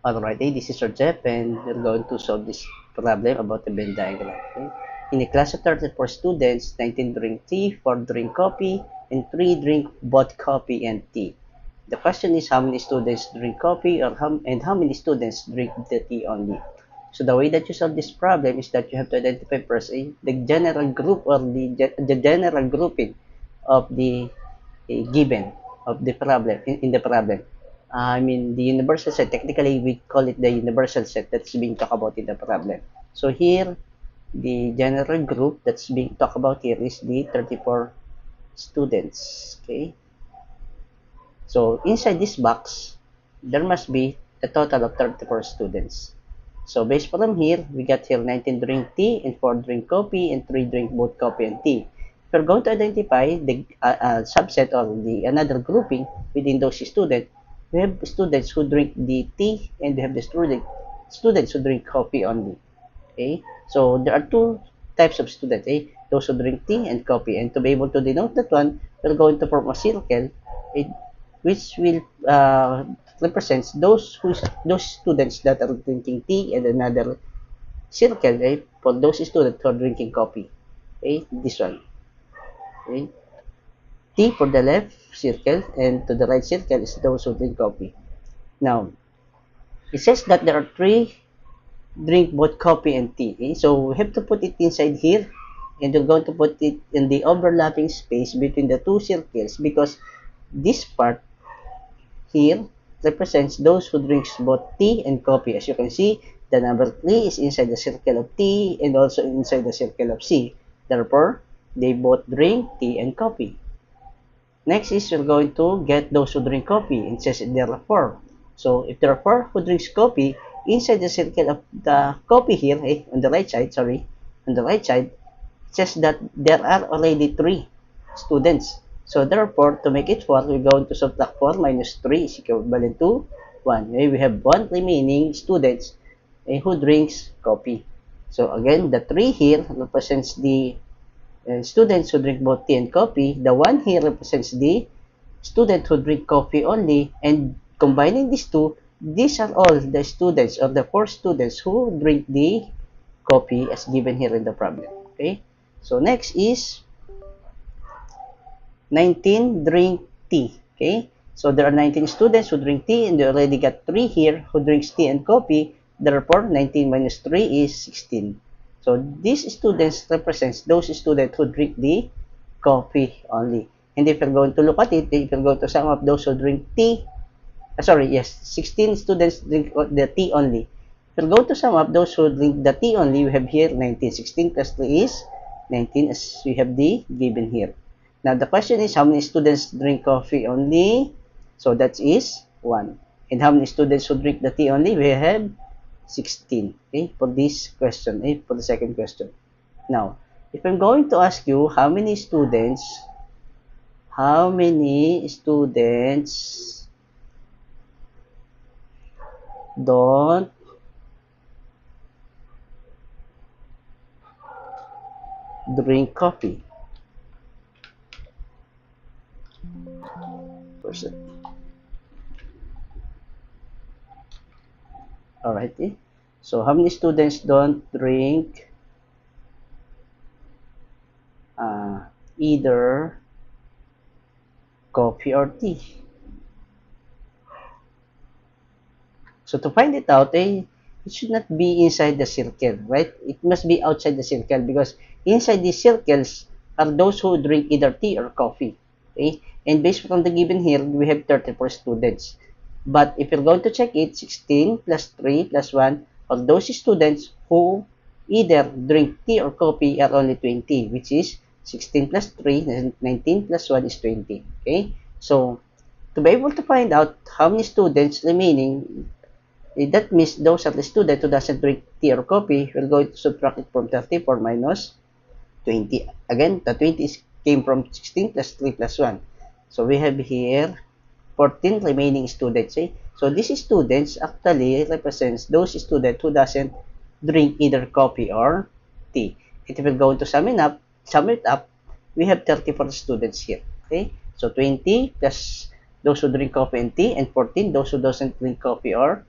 Alright, this is Sir Jeff, and we're going to solve this problem about the Venn diagram. Okay? In a class of 34 students, 19 drink tea, 4 drink coffee, and 3 drink both coffee and tea. The question is how many students drink coffee and how many students drink the tea only. So the way that you solve this problem is that you have to identify first the general group or the general grouping of the given of the problem in the problem. I mean, the universal set, technically we call it the universal set that's being talked about in the problem. So here, the general group that's being talked about here is the 34 students. Okay. So inside this box, there must be a total of 34 students. So based from here, we got here 19 drink tea and 4 drink coffee and 3 drink both coffee and tea. If we're going to identify the subset or the another grouping within those students, we have students who drink the tea and we have the students who drink coffee only. Okay, so there are two types of students, those who drink tea and coffee. And to be able to denote that one, we're going to form a circle, eh, which will represents those students that are drinking tea, and another circle for those students who are drinking coffee. Okay, this one. Okay, T for the left circle and to the right circle is those who drink coffee. Now, it says that there are three drink both coffee and tea. Okay? So we have to put it inside here, and we're going to put it in the overlapping space between the two circles because this part here represents those who drinks both tea and coffee. As you can see, the number 3 is inside the circle of T and also inside the circle of C. Therefore, they both drink tea and coffee. Next is we're going to get those who drink coffee. It says there are 4. So if there are 4 who drinks coffee, inside the circle of the coffee here, on the right side, on the right side, it says that there are already 3 students. So therefore, to make it 4, we're going to subtract 4 minus 3 is equivalent to 1. We have 1 remaining students who drinks coffee. So again, the 3 here represents the students who drink both tea and coffee. The 1 here represents the student who drink coffee only, and combining these two, these are all the students or the 4 students who drink the coffee as given here in the problem. Okay, so next is 19 drink tea. Okay, so there are 19 students who drink tea, and they already got 3 here who drinks tea and coffee. Therefore, 19 minus 3 is 16. So these students represents those students who drink the coffee only. And if you're going to look at it, if you're going to sum up those who drink tea, 16 students drink the tea only. If you're going to sum up those who drink the tea only, we have here 19. 16 plus 3 is 19 as we have the given here. Now the question is how many students drink coffee only? So that is 1. And how many students who drink the tea only? We have 16. Okay, for this question, for the second question. Now, if I'm going to ask you how many students don't drink coffee? Person. Alright, so how many students don't drink either coffee or tea? So to find it out, it should not be inside the circle, right? It must be outside the circle because inside these circles are those who drink either tea or coffee. Okay? And based on the given here, we have 34 students. But if you're going to check it, 16 plus 3 plus 1, of those students who either drink tea or coffee are only 20, which is 16 plus 3, 19 plus 1 is 20. Okay? So, to be able to find out how many students remaining, that means those are the students who doesn't drink tea or coffee, we're going to subtract it from 34 minus 20. Again, the 20 came from 16 plus 3 plus 1. So, we have here 14 remaining students. So these students actually represents those students who doesn't drink either coffee or tea. And if we're going to sum it up, we have 34 students here. Okay, so 20 plus those who drink coffee and tea, and 14 those who doesn't drink coffee or